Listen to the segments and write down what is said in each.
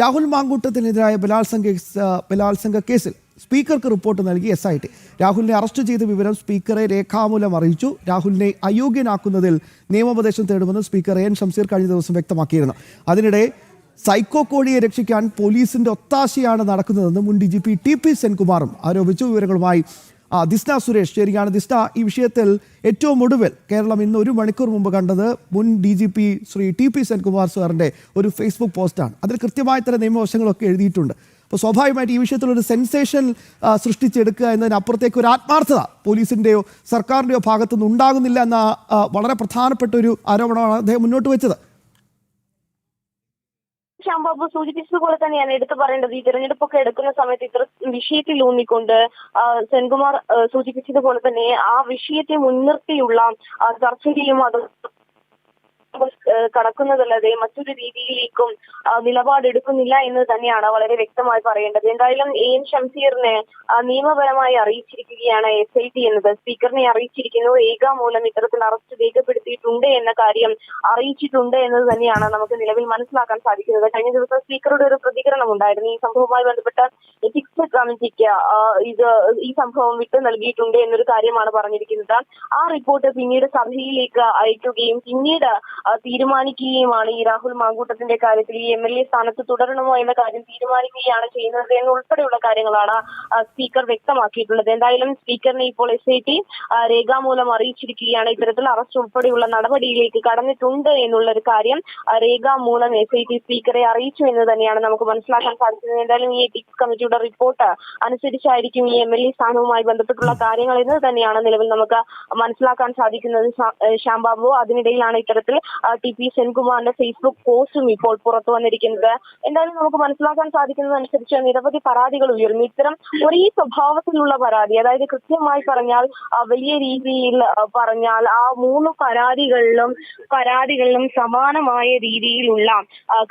രാഹുൽ മാങ്കൂട്ടത്തിനെതിരായ ബലാത്സംഗ കേസിൽ സ്പീക്കർക്ക് റിപ്പോർട്ട് നൽകി SIT. രാഹുലിനെ അറസ്റ്റ് ചെയ്ത വിവരം സ്പീക്കറെ രേഖാമൂലം അറിയിച്ചു. രാഹുലിനെ അയോഗ്യനാക്കുന്നതിൽ നിയമോപദേശം തേടുമെന്ന് സ്പീക്കർ എൻ ഷംസീർ കഴിഞ്ഞ ദിവസം വ്യക്തമാക്കിയിരുന്നു. അതിനിടെ സൈക്കോ കോഴിയെ രക്ഷിക്കാൻ പോലീസിന്റെ ഒത്താശയാണ് നടക്കുന്നതെന്ന് മുൻ DGP TP സെൻകുമാറും ആരോപിച്ചു. വിവരങ്ങളുമായി ദിസ്ന സുരേഷ് ചേരുകയാണ്. ദിസ്ന, ഈ വിഷയത്തിൽ ഏറ്റവും ഒടുവിൽ കേരളം ഇന്ന് 1 മണിക്കൂർ മുമ്പ് കണ്ടത് മുൻ DGP ശ്രീ TP സെൻകുമാർ സാറിന്റെ ഒരു ഫേസ്ബുക്ക് പോസ്റ്റാണ്. അതിൽ കൃത്യമായ തരം നിയമവശങ്ങളൊക്കെ എഴുതിയിട്ടുണ്ട്. അപ്പോൾ സ്വാഭാവികമായിട്ട് ഈ വിഷയത്തിലൊരു സെൻസേഷൻ സൃഷ്ടിച്ചെടുക്കുക എന്നതിനപ്പുറത്തേക്ക് ഒരു ആത്മാർത്ഥത പോലീസിന്റെയോ സർക്കാരിന്റെയോ ഭാഗത്തുനിന്ന് ഉണ്ടാകുന്നില്ല എന്ന വളരെ പ്രധാനപ്പെട്ട ഒരു ആരോപണമാണ് അദ്ദേഹം മുന്നോട്ട് വെച്ചത്. ശ്യാംബാബു സൂചിപ്പിച്ചതുപോലെ തന്നെയാണ് എടുത്തു പറയേണ്ടത്. ഈ തെരഞ്ഞെടുപ്പൊക്കെ എടുക്കുന്ന സമയത്ത് ഇത്ര വിഷയത്തിൽ ഊന്നിക്കൊണ്ട് സെൻകുമാർ സൂചിപ്പിച്ചതുപോലെ തന്നെ ആ വിഷയത്തെ മുൻനിർത്തിയുള്ള ചർച്ചയും അത് കടക്കുന്നതല്ലാതെ മറ്റൊരു രീതിയിലേക്കും നിലപാടെടുക്കുന്നില്ല എന്ന് തന്നെയാണ് വളരെ വ്യക്തമായി പറയേണ്ടത്. എന്തായാലും AN ഷംസീറിനെ നിയമപരമായി അറിയിച്ചിരിക്കുകയാണ് SIT എന്നത്. സ്പീക്കറിനെ അറിയിച്ചിരിക്കുന്നു. രേഖാമൂലം ഇത്തരത്തിൽ അറസ്റ്റ് രേഖപ്പെടുത്തിയിട്ടുണ്ട് എന്ന കാര്യം അറിയിച്ചിട്ടുണ്ട് എന്നത് തന്നെയാണ് നമുക്ക് നിലവിൽ മനസ്സിലാക്കാൻ സാധിക്കുന്നത്. കഴിഞ്ഞ ദിവസം സ്പീക്കറുടെ ഒരു പ്രതികരണം ഉണ്ടായിരുന്നു. ഈ സംഭവവുമായി ബന്ധപ്പെട്ട എത്തിക്സ് കമ്മിറ്റിക്ക് ഈ സംഭവം വിട്ടു നൽകിയിട്ടുണ്ട് എന്നൊരു കാര്യമാണ് പറഞ്ഞിരിക്കുന്നത്. ആ റിപ്പോർട്ട് പിന്നീട് സഭയിലേക്ക് അയക്കുകയും പിന്നീട് തീരുമാനിക്കുകയുമാണ് ഈ രാഹുൽ മാങ്കൂട്ടത്തിന്റെ കാര്യത്തിൽ ഈ MLA സ്ഥാനത്ത് തുടരണമോ എന്ന കാര്യം തീരുമാനിക്കുകയാണ് ചെയ്യുന്നത് എന്നുൾപ്പെടെയുള്ള കാര്യങ്ങളാണ് സ്പീക്കർ വ്യക്തമാക്കിയിട്ടുള്ളത്. എന്തായാലും സ്പീക്കറിനെ ഇപ്പോൾ SIT രേഖാമൂലം അറിയിച്ചിരിക്കുകയാണ്. ഇത്തരത്തിൽ അറസ്റ്റ് ഉൾപ്പെടെയുള്ള നടപടിയിലേക്ക് കടന്നിട്ടുണ്ട് എന്നുള്ള ഒരു കാര്യം രേഖാമൂലം SIT സ്പീക്കറെ അറിയിച്ചു എന്ന് തന്നെയാണ് നമുക്ക് മനസ്സിലാക്കാൻ സാധിക്കുന്നത്. എന്തായാലും ഈ എത്തിക്സ് കമ്മിറ്റിയുടെ റിപ്പോർട്ട് അനുസരിച്ചായിരിക്കും ഈ MLA സ്ഥാനവുമായി ബന്ധപ്പെട്ടുള്ള കാര്യങ്ങൾ എന്ന് തന്നെയാണ് നിലവിൽ നമുക്ക് മനസ്സിലാക്കാൻ സാധിക്കുന്നത്. ശ്യാംബാബു, അതിനിടയിലാണ് ഇത്തരത്തിൽ TP സെൻകുമാറിന്റെ ഫേസ്ബുക്ക് പോസ്റ്റും ഇപ്പോൾ പുറത്തു വന്നിരിക്കുന്നത്. എന്തായാലും നമുക്ക് മനസ്സിലാക്കാൻ സാധിക്കുന്നതനുസരിച്ച് നിരവധി പരാതികൾ ഉയർന്നു. ഇത്തരം ഒരേ സ്വഭാവത്തിലുള്ള പരാതി, അതായത് കൃത്യമായി പറഞ്ഞാൽ വലിയ രീതിയിൽ പറഞ്ഞാൽ ആ 3 പരാതികളിലും സമാനമായ രീതിയിലുള്ള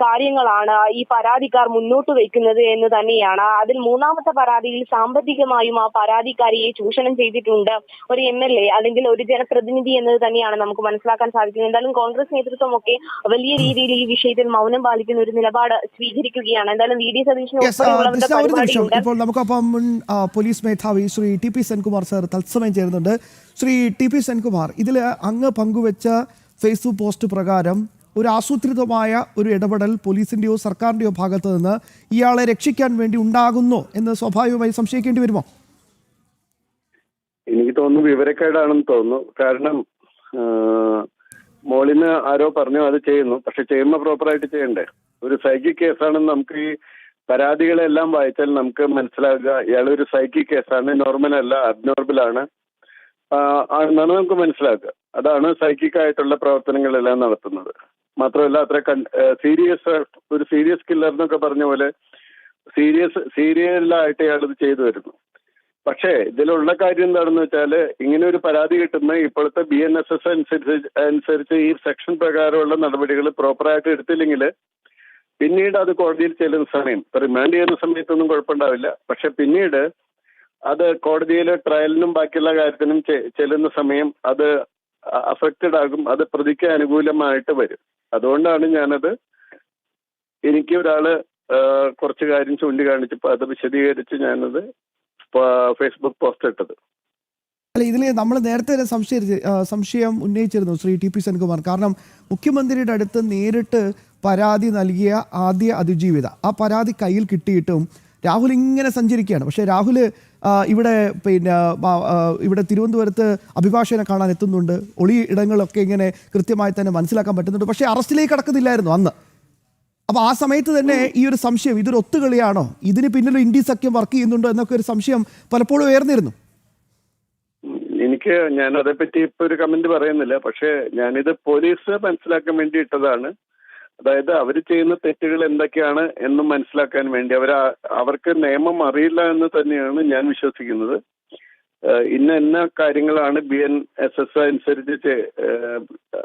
കാര്യങ്ങളാണ് ഈ പരാതിക്കാർ മുന്നോട്ട് വയ്ക്കുന്നത് എന്ന് തന്നെയാണ്. അതിൽ 3ാമത്തെ പരാതിയിൽ സാമ്പത്തികമായും ആ പരാതിക്കാരിയെ ചൂഷണം ചെയ്തിട്ടുണ്ട് ഒരു MLA അല്ലെങ്കിൽ ഒരു ജനപ്രതിനിധി എന്നത് തന്നെയാണ് നമുക്ക് മനസ്സിലാക്കാൻ സാധിക്കുന്നത്. എന്തായാലും കോൺഗ്രസ് നേതൃത്വമൊക്കെ വലിയ രീതിയിൽ ഈ വിഷയത്തിൽ മൗനം പാലിക്കുന്ന ഒരു നിലപാട് സ്വീകരിക്കുകയാണ്. എന്തായാലും VD സതീശനും ഇപ്പോൾ നമുക്കൊപ്പം മുൻ പോലീസ് മേധാവി ശ്രീ TP സെൻകുമാർ സാർ തത്സമയം ചേരുന്നുണ്ട്. ശ്രീ TP സെൻകുമാർ, ഇതിൽ അങ്ങ് പങ്കുവെച്ച ഫേസ്ബുക്ക് പോസ്റ്റ് പ്രകാരം ഒരു ആസൂത്രിതമായ ഒരു ഇടപെടൽ പോലീസിന്റെയോ സർക്കാരിന്റെയോ ഭാഗത്ത് നിന്ന് ഇയാളെ രക്ഷിക്കാൻ വേണ്ടി ഉണ്ടാകുന്നു എന്ന് സ്വാഭാവികമായി സംശയിക്കേണ്ടി വരുമോ? എനിക്ക് തോന്നുന്നു വിവരക്കേടാണെന്ന് തോന്നുന്നു. കാരണം മോളിന് ആരോ പറഞ്ഞു അത് ചെയ്യുന്നു, പക്ഷെ ചെയ്യുമ്പോൾ പ്രോപ്പറായിട്ട് ചെയ്യണ്ടേ? ഒരു സൈക്കിക് കേസാണെന്ന് നമുക്ക് ഈ പരാതികളെല്ലാം വായിച്ചാൽ നമുക്ക് മനസ്സിലാക്കുക ഇയാളൊരു സൈക്കിക് കേസാണ്, നോർമൽ അല്ല, അബ്നോർമലാണ് എന്നാണ് നമുക്ക് മനസ്സിലാക്കുക. അതാണ് സൈക്കിക് ആയിട്ടുള്ള പ്രവർത്തനങ്ങളെല്ലാം നടത്തുന്നത്. മാത്രമല്ല അത്ര ഒരു സീരിയസ് കില്ലർ എന്നൊക്കെ പറഞ്ഞ പോലെ സീരിയലായിട്ട് ഇയാൾ ഇത് ചെയ്തു വരുന്നു. പക്ഷേ ഇതിലുള്ള കാര്യം എന്താണെന്ന് വെച്ചാൽ, ഇങ്ങനെ ഒരു പരാതി കിട്ടുന്ന ഇപ്പോഴത്തെ BNSS അനുസരിച്ച് ഈ സെക്ഷൻ പ്രകാരമുള്ള നടപടികൾ പ്രോപ്പറായിട്ട് എടുത്തില്ലെങ്കിൽ പിന്നീട് അത് കോടതിയിൽ ചെല്ലുന്ന സമയം, ഇപ്പൊ റിമാൻഡ് ചെയ്യുന്ന സമയത്തൊന്നും കുഴപ്പമുണ്ടാവില്ല, പക്ഷെ പിന്നീട് അത് കോടതിയിലെ ട്രയലിനും ബാക്കിയുള്ള കാര്യത്തിനും ചെല്ലുന്ന സമയം അത് അഫക്റ്റഡ് ആകും, അത് പ്രതിക്ക് അനുകൂലമായിട്ട് വരും. അതുകൊണ്ടാണ് ഞാനത് എനിക്ക് ഒരാള് കുറച്ച് കാര്യം ചൂണ്ടിക്കാണിച്ചപ്പോൾ അത് വിശദീകരിച്ച് ഞാനത് ഫേസ്ബുക്ക് പോസ്റ്റ് ഇട്ടത്. അല്ല, ഇതിൽ നമ്മൾ നേരത്തെ സംശയം ഉന്നയിച്ചിരുന്നു ശ്രീ TP സെൻകുമാർ. കാരണം മുഖ്യമന്ത്രിയുടെ അടുത്ത് നേരിട്ട് പരാതി നൽകിയ ആദ്യ അതിജീവിത, ആ പരാതി കയ്യിൽ കിട്ടിയിട്ടും രാഹുൽ ഇങ്ങനെ സഞ്ചരിക്കുകയാണ്. പക്ഷേ രാഹുൽ ഇവിടെ തിരുവനന്തപുരത്ത് അഭിഭാഷകനെ കാണാൻ എത്തുന്നുണ്ട്. ഒളി ഇടങ്ങളൊക്കെ ഇങ്ങനെ കൃത്യമായി തന്നെ മനസ്സിലാക്കാൻ പറ്റുന്നുണ്ട്. പക്ഷേ അറസ്റ്റിലേക്ക് കടക്കുന്നില്ലായിരുന്നു അന്ന്. അപ്പോൾ ആ സമയത്ത് തന്നെ ഈ ഒരു സംശയം, ഇതൊരു ഒത്തുകളിയാണോ, ഇതിന് പിന്നിൽ ഇന്ത്യ സഖ്യം വർക്ക് ചെയ്യുന്നുണ്ടോ എന്നൊക്കെ ഒരു സംശയം പലപ്പോഴും ഉയർന്നിരുന്നു. ഞാൻ അതേപ്പറ്റി ഇപ്പൊ ഒരു കമന്റ് പറയുന്നില്ല, പക്ഷേ ഞാനിത് പോലീസ് മനസ്സിലാക്കാൻ വേണ്ടി ഇട്ടതാണ്. അതായത് അവർ ചെയ്യുന്ന തെറ്റുകൾ എന്തൊക്കെയാണ് എന്നും മനസ്സിലാക്കാൻ വേണ്ടി. അവർക്ക് നിയമം അറിയില്ല എന്ന് തന്നെയാണ് ഞാൻ വിശ്വസിക്കുന്നത്. ഇന്ന കാര്യങ്ങളാണ് BNSS അനുസരിച്ച്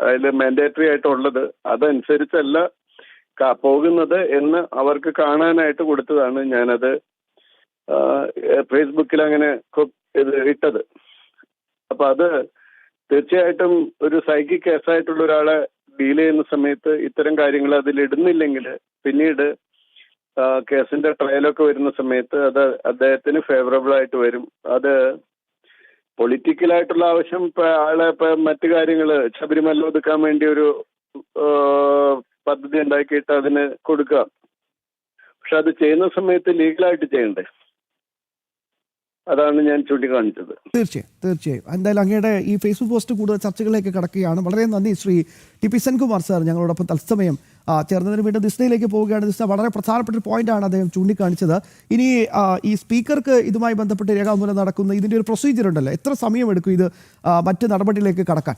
അതിൽ മാൻഡേറ്ററി ആയിട്ടുള്ളത്, അതനുസരിച്ചല്ല പോകുന്നത് എന്ന് അവർക്ക് കാണാനായിട്ട് കൊടുത്തതാണ് ഞാനത് ഫേസ്ബുക്കിൽ അങ്ങനെ ഇട്ടത്. അപ്പൊ അത് തീർച്ചയായിട്ടും ഒരു സൈക്കിക് കേസായിട്ടുള്ള ഒരാളെ ഡീൽ ചെയ്യുന്ന സമയത്ത് ഇത്തരം കാര്യങ്ങൾ അതിലിടുന്നില്ലെങ്കിൽ പിന്നീട് കേസിന്റെ ട്രയലൊക്കെ വരുന്ന സമയത്ത് അത് അദ്ദേഹത്തിന് ഫേവറബിൾ ആയിട്ട് വരും. അത് പൊളിറ്റിക്കലായിട്ടുള്ള ആവശ്യം ആളെ മറ്റു കാര്യങ്ങള് ശബരിമല ഒതുക്കാൻ വേണ്ടി ഒരു പദ്ധതി ഉണ്ടാക്കിയിട്ട് അതിന് കൊടുക്കുക. പക്ഷെ അത് ചെയ്യുന്ന സമയത്ത് ലീഗലായിട്ട് ചെയ്യണ്ടേ? അതാണ് ഞാൻ ചൂണ്ടിക്കാണിച്ചത്. തീർച്ചയായും എന്തായാലും അങ്ങയുടെ ഈ ഫേസ്ബുക്ക് പോസ്റ്റ് കൂടുതൽ ചർച്ചകളിലേക്ക് കടക്കുകയാണ്. വളരെ നന്ദി Shri T P Senkumar sir, ഞങ്ങളോടൊപ്പം തത്സമയം ചേർന്നതിന് വീണ്ടും ദിസ്നയിലേക്ക് പോവുകയാണ്. ദിസ്ന, വളരെ പ്രധാനപ്പെട്ട ഒരു പോയിന്റാണ് അദ്ദേഹം ചൂണ്ടിക്കാണിച്ചത്. ഇനി ഈ സ്പീക്കർക്ക് ഇതുമായി ബന്ധപ്പെട്ട് രേഖാമൂലം നടക്കുന്ന ഇതിൻ്റെ ഒരു പ്രൊസീജിയർ ഉണ്ടല്ലോ, എത്ര സമയമെടുക്കും ഇത് മറ്റ് നടപടിയിലേക്ക് കടക്കാൻ?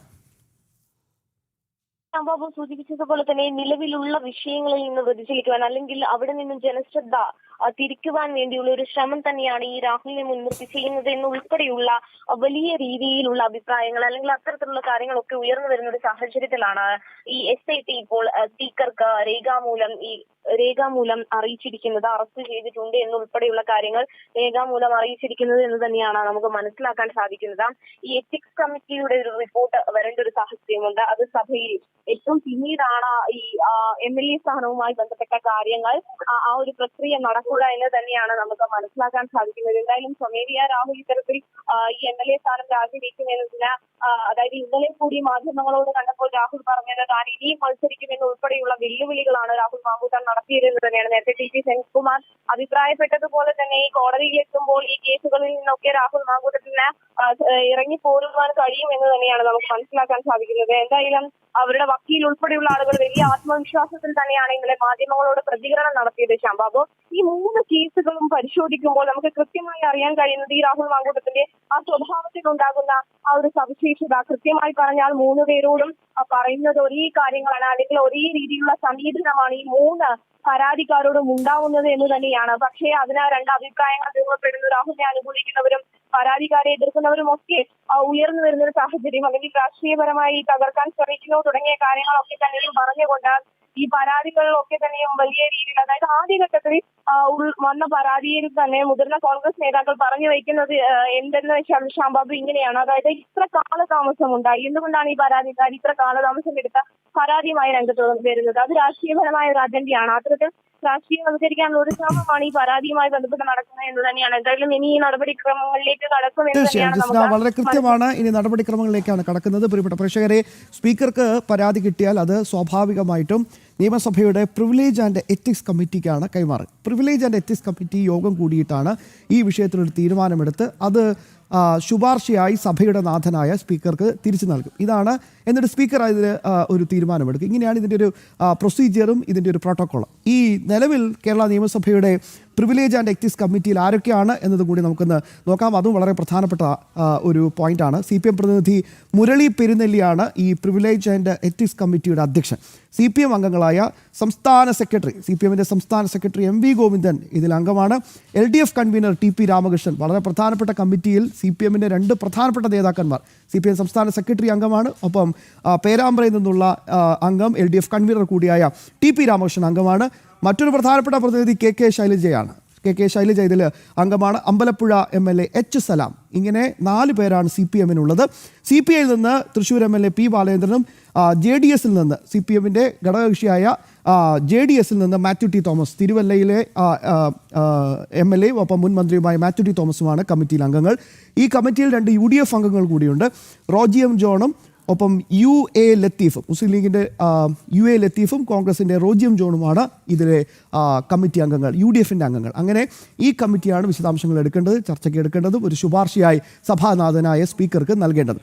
ബാബു സൂചിപ്പിച്ചതുപോലെ തന്നെ നിലവിലുള്ള വിഷയങ്ങളിൽ നിന്ന് വ്യതിചലിക്കുവാൻ അല്ലെങ്കിൽ അവിടെ നിന്നും ജനശ്രദ്ധ തിരിക്കുവാൻ വേണ്ടിയുള്ള ഒരു ശ്രമം തന്നെയാണ് ഈ രാഹുലിനെ മുൻനിർത്തി ചെയ്യുന്നത് എന്നുൾപ്പെടെയുള്ള വലിയ രീതിയിലുള്ള അഭിപ്രായങ്ങൾ അല്ലെങ്കിൽ അത്തരത്തിലുള്ള കാര്യങ്ങളൊക്കെ ഉയർന്നു വരുന്ന ഒരു സാഹചര്യത്തിലാണ് ഈ SIT ഇപ്പോൾ സ്പീക്കർക്ക് രേഖാമൂലം അറിയിച്ചിരിക്കുന്നത്. അറസ്റ്റ് ചെയ്തിട്ടുണ്ട് എന്നുൾപ്പെടെയുള്ള കാര്യങ്ങൾ രേഖാമൂലം അറിയിച്ചിരിക്കുന്നത് എന്ന് തന്നെയാണ് നമുക്ക് മനസ്സിലാക്കാൻ സാധിക്കുന്നത്. ഈ എത്തിക്സ് കമ്മിറ്റിയുടെ ഒരു റിപ്പോർട്ട് വരേണ്ട ഒരു സാഹചര്യമുണ്ട്. അത് സഭയിൽ ഏറ്റവും പിന്നീടാണ് ഈ MLA സ്ഥാനവുമായി ബന്ധപ്പെട്ട കാര്യങ്ങൾ ആ ഒരു പ്രക്രിയ നടക്കുക എന്ന് തന്നെയാണ് നമുക്ക് മനസ്സിലാക്കാൻ സാധിക്കുന്നത്. എന്തായാലും സ്വമേധയാ രാഹുൽ ഇത്തരത്തിൽ ഈ MLA സ്ഥാനം രാജിവെക്കുമെന്നതിന് അതായത് ഇന്നലെ കൂടി മാധ്യമങ്ങളോട് കണ്ടപ്പോൾ രാഹുൽ പറഞ്ഞത് താൻ ഇനിയും മത്സരിക്കുമെന്ന് ഉൾപ്പെടെയുള്ള വെല്ലുവിളികളാണ് രാഹുൽ മാങ്കൂട്ടം നടത്തിയതെന്ന് തന്നെയാണ് നേരത്തെ ടി പി സെൻകുമാർ അഭിപ്രായപ്പെട്ടതുപോലെ തന്നെ ഈ കോടതിയിലെത്തുമ്പോൾ ഈ കേസുകളിൽ നിന്നൊക്കെ രാഹുൽ മാങ്കൂട്ടത്തിന് ഇറങ്ങി പോരുവാൻ കഴിയും എന്ന് തന്നെയാണ് നമുക്ക് മനസ്സിലാക്കാൻ സാധിക്കുന്നത്. എന്തായാലും അവരുടെ വക്കീൽ ഉൾപ്പെടെയുള്ള ആളുകൾ വലിയ ആത്മവിശ്വാസത്തിൽ തന്നെയാണ് ഇന്നലെ മാധ്യമങ്ങളോട് പ്രതികരണം നടത്തിയത്. ശാംബാബു, ഈ 3 കേസുകളും പരിശോധിക്കുമ്പോൾ നമുക്ക് കൃത്യമായി അറിയാൻ കഴിയുന്നത് ഈ രാഹുൽ മാങ്കൂട്ടത്തിന്റെ ആ സ്വഭാവത്തിലുണ്ടാകുന്ന ആ ഒരു സവിശേഷത, കൃത്യമായി പറഞ്ഞാൽ 3 പേരോടും പറയുന്നത് ഒരേ കാര്യങ്ങളാണ് അല്ലെങ്കിൽ ഒരേ രീതിയിലുള്ള സമീപനമാണ് ഈ 3 പരാതിക്കാരോടും ഉണ്ടാവുന്നത് എന്ന് തന്നെയാണ്. പക്ഷേ അതിന് 2 അഭിപ്രായങ്ങൾ രൂപപ്പെടുന്നു. രാഹുലിനെ അനുകൂലിക്കുന്നവരും പരാതിക്കാരെ എതിർക്കുന്നവരും ഒക്കെ ഉയർന്നു വരുന്ന ഒരു സാഹചര്യം അല്ലെങ്കിൽ രാഷ്ട്രീയപരമായി തകർക്കാൻ ശ്രമിക്കുന്നു തുടങ്ങിയ കാര്യങ്ങളൊക്കെ തന്നെ പറഞ്ഞുകൊണ്ട് ഈ പരാതികളിലൊക്കെ തന്നെയും വലിയ രീതിയിൽ അതായത് ആദ്യഘട്ടത്തിൽ വന്ന പരാതിയിൽ തന്നെ മുതിർന്ന കോൺഗ്രസ് നേതാക്കൾ പറഞ്ഞു വയ്ക്കുന്നത് എന്തെന്ന് വെച്ചാൽ ശാംബാബു ഇങ്ങനെയാണ്. അതായത് ഇത്ര കാലതാമസം ഉണ്ടായി, എന്തുകൊണ്ടാണ് ഈ പരാതിക്കാർ ഇത്ര കാലതാമസം എടുത്ത പരാതിയുമായി രംഗത്ത് വരുന്നത്? അത് രാഷ്ട്രീയപരമായ ഒരു അജണ്ടയാണ്. അത്തരത്തിൽ രാഷ്ട്രീയവൽക്കരിക്കാനുള്ള ഒരു ശ്രമമാണ് ഈ പരാതിയുമായി ബന്ധപ്പെട്ട് നടക്കുന്നത് എന്ന് തന്നെയാണ്. എന്തായാലും ഇനി ഈ നടപടിക്രമങ്ങളിലേക്ക് കടക്കുമെന്ന് തന്നെയാണ് വളരെ കൃത്യമാണ്. ഇനി നടപടിക്രമങ്ങളിലേക്കാണ് കടക്കുന്നത്. പ്രിയപ്പെട്ട പ്രേക്ഷകരെ, സ്പീക്കർക്ക് പരാതി കിട്ടിയാൽ അത് സ്വാഭാവികമായിട്ടും നിയമസഭയുടെ പ്രിവിലേജ് ആൻഡ് എത്തിക്സ് കമ്മിറ്റിക്കാണ് കൈമാറുക. പ്രിവിലേജ് ആൻഡ് എത്തിക്സ് കമ്മിറ്റി യോഗം കൂടിയിട്ടാണ് ഈ വിഷയത്തിലൊരു തീരുമാനമെടുത്ത് അത് ശുപാർശയായി സഭയുടെ നാഥനായ സ്പീക്കർക്ക് തിരിച്ചു നൽകും. ഇതാണ്. എന്നിട്ട് സ്പീക്കർ അതിൽ ഒരു തീരുമാനമെടുക്കും. ഇങ്ങനെയാണ് ഇതിൻ്റെ ഒരു പ്രൊസീജിയറും ഇതിൻ്റെ ഒരു പ്രോട്ടോക്കോളും. ഈ നിലവിൽ കേരള നിയമസഭയുടെ പ്രിവിലേജ് ആൻഡ് എത്തിക്സ് കമ്മിറ്റിയിൽ ആരൊക്കെയാണ് എന്നത് കൂടി നമുക്കൊന്ന് നോക്കാം. അതും വളരെ പ്രധാനപ്പെട്ട ഒരു പോയിന്റാണ്. CPM പ്രതിനിധി മുരളി പെരുന്നെല്ലിയാണ് ഈ പ്രിവിലേജ് ആൻഡ് എത്തിക്സ് കമ്മിറ്റിയുടെ അധ്യക്ഷൻ. CPM അംഗങ്ങളായ സംസ്ഥാന സെക്രട്ടറി, CPMൻ്റെ സംസ്ഥാന സെക്രട്ടറി MV ഗോവിന്ദൻ ഇതിൽ അംഗമാണ്. LDF convener TP Ramakrishnan. വളരെ പ്രധാനപ്പെട്ട കമ്മിറ്റിയിൽ CPMൻ്റെ 2 പ്രധാനപ്പെട്ട നേതാക്കന്മാർ. CPM സംസ്ഥാന സെക്രട്ടറി അംഗമാണ്, ഒപ്പം പേരാമ്പ്രയിൽ നിന്നുള്ള അംഗം LDF കൺവീനർ കൂടിയായ TP രാമകൃഷ്ണൻ അംഗമാണ്. മറ്റൊരു പ്രധാനപ്പെട്ട പ്രതിനിധി KK ശൈലജയാണ്. KK ശൈലജ ഇതിൽ അംഗമാണ്. അമ്പലപ്പുഴ MLA H സലാം. ഇങ്ങനെ 4 പേരാണ് CPMനുള്ളത്. CPIയിൽ നിന്ന് തൃശ്ശൂർ MLA P ബാലചന്ദ്രനും JDSൽ നിന്ന് CPMൻ്റെ ഘടകകക്ഷിയായ JDSൽ നിന്ന് മാത്യു ടി തോമസ്, തിരുവല്ലയിലെ MLA ഒപ്പം മുൻ മന്ത്രിയുമായ മാത്യു ടി തോമസുമാണ് കമ്മിറ്റിയിൽ അംഗങ്ങൾ. ഈ കമ്മിറ്റിയിൽ 2 UDF അംഗങ്ങൾ കൂടിയുണ്ട്. റോജി M ജോണും ഒപ്പം UA ലത്തീഫും, മുസ്ലിം ലീഗിൻ്റെ UA ലത്തീഫും കോൺഗ്രസിൻ്റെ റോജി M ജോണുമാണ് ഇതിലെ കമ്മിറ്റി അംഗങ്ങൾ, UDFൻ്റെ അംഗങ്ങൾ. അങ്ങനെ ഈ കമ്മിറ്റിയാണ് വിശദാംശങ്ങൾ എടുക്കേണ്ടത്, ചർച്ചയ്ക്ക് എടുക്കേണ്ടതും ഒരു ശുപാർശയായി സഭാനാഥനായ സ്പീക്കർക്ക് നൽകേണ്ടത്.